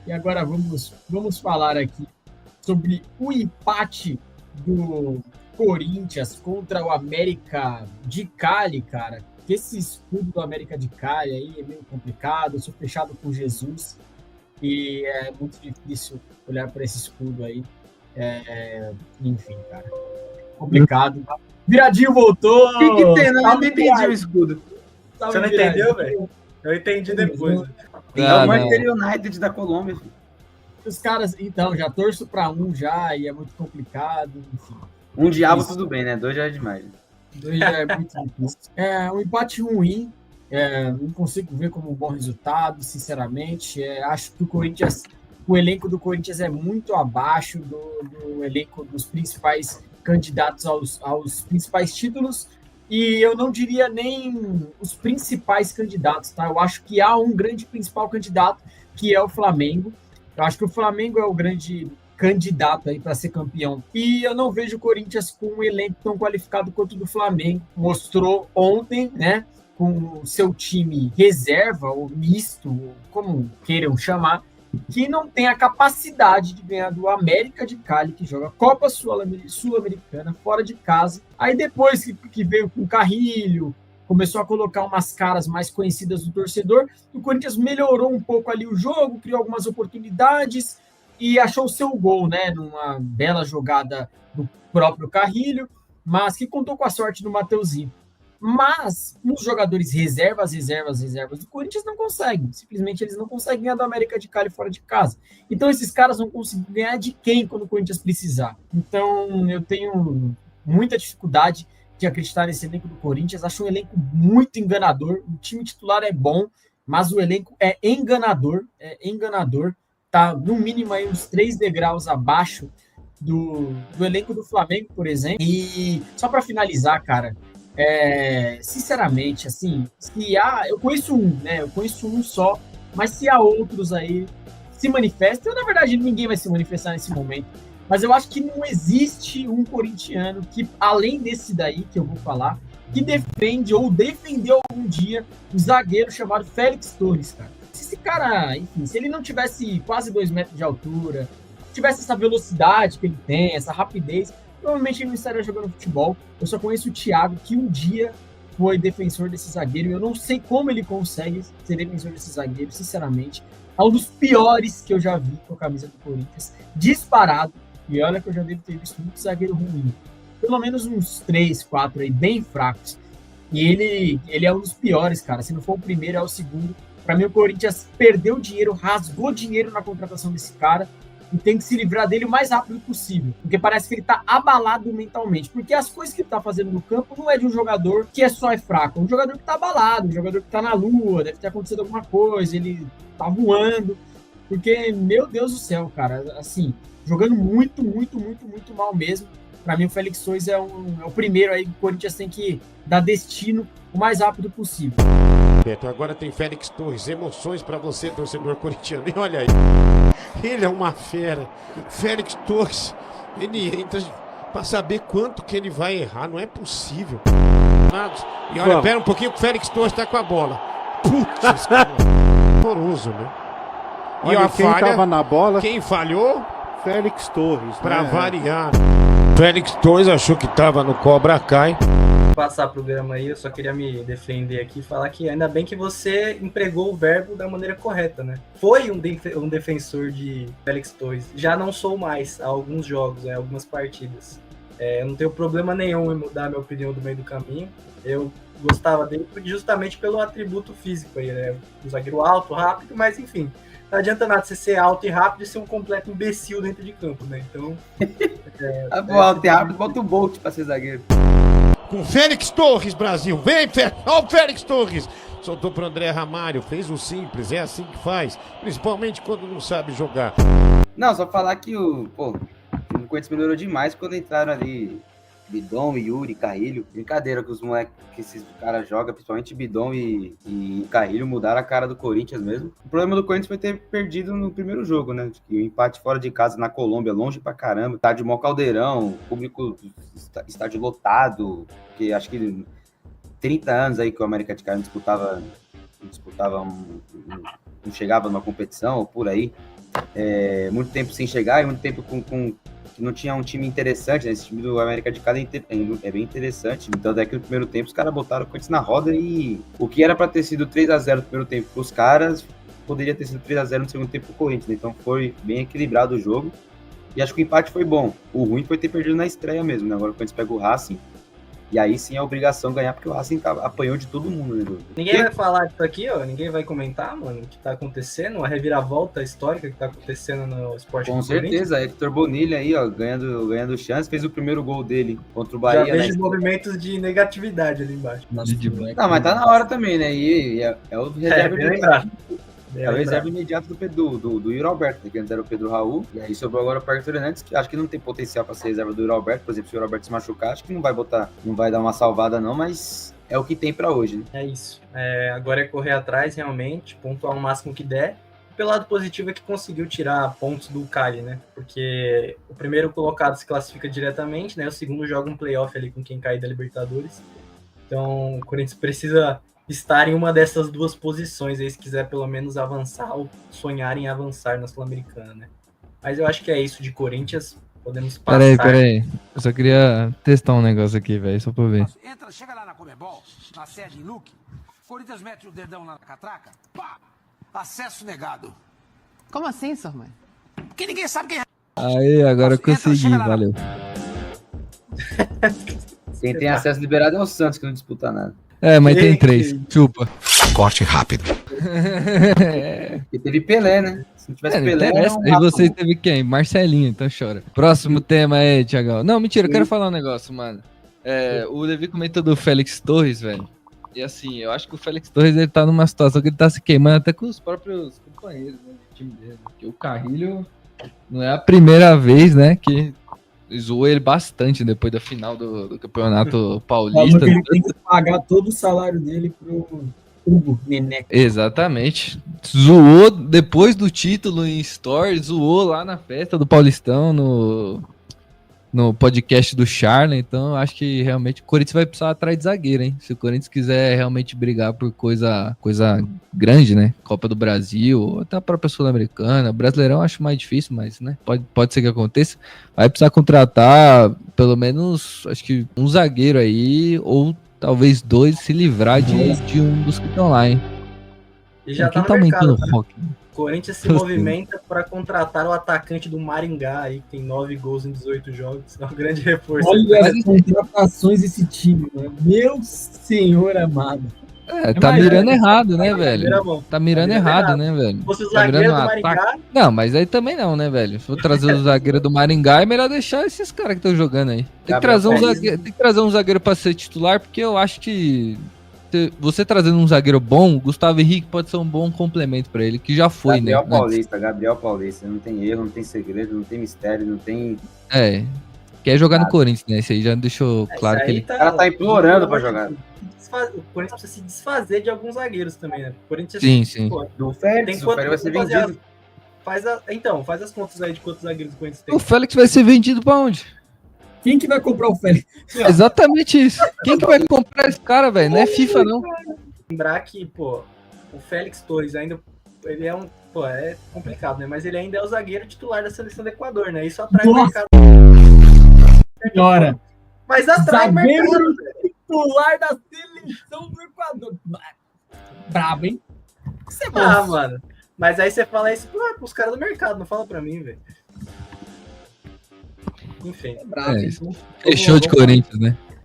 E agora vamos falar aqui sobre o empate do Corinthians contra o América de Cali, cara. Que esse escudo do América de Cali aí é meio complicado. Eu sou fechado com Jesus e é muito difícil olhar para esse escudo aí. Enfim, cara, complicado. Viradinho voltou! O que tem? Não Salve, entendi o escudo. salve, Você não Viradinho. entendeu, velho? Eu entendi depois. É o Manchester United da Colômbia, filho. Os caras, então, já torço para um já e é muito complicado, enfim. Um diabo tudo bem, né? Dois já é demais. Dois já é muito difícil. É um empate ruim, não consigo ver como um bom resultado, sinceramente. Acho que o elenco do Corinthians é muito abaixo do elenco dos principais candidatos aos principais títulos. E eu não diria nem os principais candidatos, tá? Eu acho que há um grande principal candidato, que é o Flamengo. Eu acho que o Flamengo é o grande candidato aí para ser campeão. E eu não vejo o Corinthians com um elenco tão qualificado quanto o do Flamengo. Mostrou ontem, né, com o seu time reserva, ou misto, ou como queiram chamar, que não tem a capacidade de ganhar do América de Cali, que joga Copa Sul-Americana fora de casa. Aí depois que veio com o Carrilho, começou a colocar umas caras mais conhecidas do torcedor, o Corinthians melhorou um pouco ali o jogo, criou algumas oportunidades e achou o seu gol, né, numa bela jogada do próprio Carrilho, mas que contou com a sorte do Mateuzinho. Mas os jogadores reservas do Corinthians não conseguem. Simplesmente eles não conseguem ganhar do América de Cali fora de casa. Então esses caras vão conseguir ganhar de quem quando o Corinthians precisar? Então eu tenho muita dificuldade de acreditar nesse elenco do Corinthians. Acho um elenco muito enganador. O time titular é bom, mas o elenco é enganador. Tá no mínimo aí uns 3 degraus abaixo do elenco do Flamengo, por exemplo. E só para finalizar, cara, sinceramente, assim, eu conheço um, né? Eu conheço um só, mas se há outros aí se manifestam, na verdade ninguém vai se manifestar nesse momento. Mas eu acho que não existe um corintiano que, além desse daí que eu vou falar, que defende ou defendeu algum dia um zagueiro chamado Félix Torres, cara. Se esse cara, enfim, se ele não tivesse quase 2 metros de altura, tivesse essa velocidade que ele tem, essa rapidez, provavelmente ele não estaria jogando futebol. Eu só conheço o Thiago, que um dia foi defensor desse zagueiro, e eu não sei como ele consegue ser defensor desse zagueiro, sinceramente. É um dos piores que eu já vi com a camisa do Corinthians, disparado. E olha que eu já devo ter visto muito zagueiro ruim. Pelo menos uns 3, 4 aí, bem fracos. E ele é um dos piores, cara. Se não for o primeiro, é o segundo. Para mim, o Corinthians perdeu dinheiro, rasgou dinheiro na contratação desse cara e tem que se livrar dele o mais rápido possível. Porque parece que ele tá abalado mentalmente. Porque as coisas que ele tá fazendo no campo não é de um jogador que é fraco. É um jogador que tá abalado, um jogador que tá na lua, deve ter acontecido alguma coisa, ele tá voando. Porque, meu Deus do céu, cara, assim, jogando muito mal mesmo. Para mim, o Félix Torres é o primeiro aí que o Corinthians tem que dar destino o mais rápido possível. Beto, agora tem Félix Torres, emoções para você, torcedor corintiano. E olha aí, ele é uma fera. Félix Torres, ele entra para saber quanto que ele vai errar, não é possível. E olha, pera um pouquinho que o Félix Torres tá com a bola. Putz, cara, horroroso, né? Olha, e a quem falha, tava na bola? Quem falhou? Félix Torres. Para variar. Félix Torres achou que tava no Cobra Kai. Passar o programa aí, eu só queria me defender aqui e falar que ainda bem que você empregou o verbo da maneira correta, né? Foi um defensor de Félix Torres. Já não sou mais há alguns jogos, algumas partidas. Eu não tenho problema nenhum em mudar minha opinião do meio do caminho. Eu gostava dele justamente pelo atributo físico aí, né? Um zagueiro alto, rápido, mas enfim. Não adianta nada você ser alto e rápido e ser um completo imbecil dentro de campo, né? Então. Alto e rápido, bota o Bolt pra ser zagueiro. Com Félix Torres, Brasil. Vem, ó o Félix Torres. Soltou pro André Ramalho, fez o simples, é assim que faz. Principalmente quando não sabe jogar. Não, só falar que o Corinthians melhorou demais quando entraram ali Bidon, Yuri, Carrilho. Brincadeira que os moleques que esses caras jogam, principalmente Bidon e Carrilho, mudaram a cara do Corinthians mesmo. O problema do Corinthians foi ter perdido no primeiro jogo, né? O empate fora de casa na Colômbia, longe pra caramba. Estádio mó caldeirão, público, estádio lotado, que acho que 30 anos aí que o América de Cali não chegava numa competição, ou por aí. muito tempo sem chegar e muito tempo com que não tinha um time interessante, né? Esse time do América de Cali é bem interessante. Então, daqui no primeiro tempo, os caras botaram o Corinthians na roda e o que era pra ter sido 3-0 no primeiro tempo pros caras, poderia ter sido 3-0 no segundo tempo pro Corinthians, né? Então, foi bem equilibrado o jogo. E acho que o empate foi bom. O ruim foi ter perdido na estreia mesmo, né? Agora o Corinthians pega o Racing. E aí sim é a obrigação ganhar, porque o Racing apanhou de todo mundo, né, Dudu? Ninguém vai falar disso aqui, ó. Ninguém vai comentar, mano, o que tá acontecendo, a reviravolta histórica que tá acontecendo no esporte. Com certeza, Hector Bonilha aí, ó, ganhando chance, fez o primeiro gol dele contra o Bahia. Já vejo movimentos de negatividade ali embaixo. Não, mas tá na hora também, né? E é o reserva imediato. É o reserva imediato do Yuri Alberto, né? Que antes era o Pedro Raul. E aí sobrou agora o Parque Fernandes, que acho que não tem potencial pra ser reserva do Yuri Alberto. Por exemplo, se o Yuri Alberto se machucar, acho que não vai dar uma salvada, não, mas é o que tem pra hoje, né? É isso. Agora é correr atrás, realmente, pontuar o máximo que der. Pelo lado positivo é que conseguiu tirar pontos do Cali, né? Porque o primeiro colocado se classifica diretamente, né? O segundo joga um playoff ali com quem cair da Libertadores. Então, o Corinthians precisa estar em uma dessas duas posições aí, se quiser pelo menos avançar ou sonhar em avançar na Sul-Americana, né? Mas eu acho que é isso de Corinthians. Podemos passar. Peraí. Eu só queria testar um negócio aqui, velho, só pra ver. Chega lá na Comebol, na sede em Luque, Corinthians mete o dedão na catraca, pá, acesso negado. Como assim, sua mãe? Porque ninguém sabe quem é. Aí, agora eu consegui, valeu. Quem tem acesso liberado é o Santos, que não disputa nada. Mas tem 3, chupa. Corte rápido. E teve Pelé, né? Se não tivesse Pelé, não. E você teve quem? Marcelinho, então chora. Próximo tema aí, Thiagão. Não, mentira, eu quero falar um negócio, mano. O Levi comentou do Félix Torres, velho. E assim, eu acho que o Félix Torres, ele tá numa situação que ele tá se queimando até com os próprios companheiros, né, do time dele. Porque o Carrilho não é a primeira vez, né, que zoou ele bastante depois da final do Campeonato Paulista. Ele tem que pagar todo o salário dele pro Hugo Neneca. Exatamente. Zoou depois do título em Story, zoou lá na festa do Paulistão, no podcast do Charlie. Então, acho que realmente o Corinthians vai precisar atrás de zagueiro, hein? Se o Corinthians quiser realmente brigar por coisa grande, né? Copa do Brasil, ou até a própria Sul-Americana. Brasileirão acho mais difícil, mas, né? Pode ser que aconteça. Vai precisar contratar pelo menos, acho que um zagueiro aí, ou talvez 2, se livrar de um dos que estão lá, hein? E já quem tá aumentando mercado, o foco? O Corinthians se movimenta para contratar o atacante do Maringá, aí, que tem 9 gols em 18 jogos. É um grande reforço. Olha as contratações desse time, mano. Meu senhor amado. Tá mirando errado, né, velho? Tá mirando errado, né, velho? Se fosse o Tá zagueiro virando do Maringá... Não, mas aí também não, né, velho? Se for trazer o zagueiro do Maringá, é melhor deixar esses caras que estão jogando aí. Tem que trazer um zagueiro pra ser titular, porque eu acho que você trazendo um zagueiro bom, o Gustavo Henrique pode ser um bom complemento pra ele, que já foi, Gabriel né? Gabriel Paulista. Não tem erro, não tem segredo, não tem mistério, não tem... Quer jogar no Corinthians, né? Esse aí já deixou claro que ele... O cara tá implorando pra jogar. O Corinthians precisa se desfazer de alguns zagueiros também, né? O Corinthians, sim. Do Félix, o Félix vai ser vendido. Faz as contas aí de quantos zagueiros o Corinthians tem. O Félix vai ser vendido pra onde? Quem que vai comprar o Félix? Exatamente isso. Quem que vai comprar esse cara, velho? Não é FIFA, não. Lembrar que, o Félix Torres ainda... Ele é é complicado, né? Mas ele ainda é o zagueiro titular da seleção do Equador, né? Isso atrai o mercado. Senhora. Mas atrai o mercado, titular da seleção do Equador. Brabo, hein? Mano. Mas aí você fala isso pros caras do mercado, não fala pra mim, velho. Enfim. Fechou de Corinthians, né?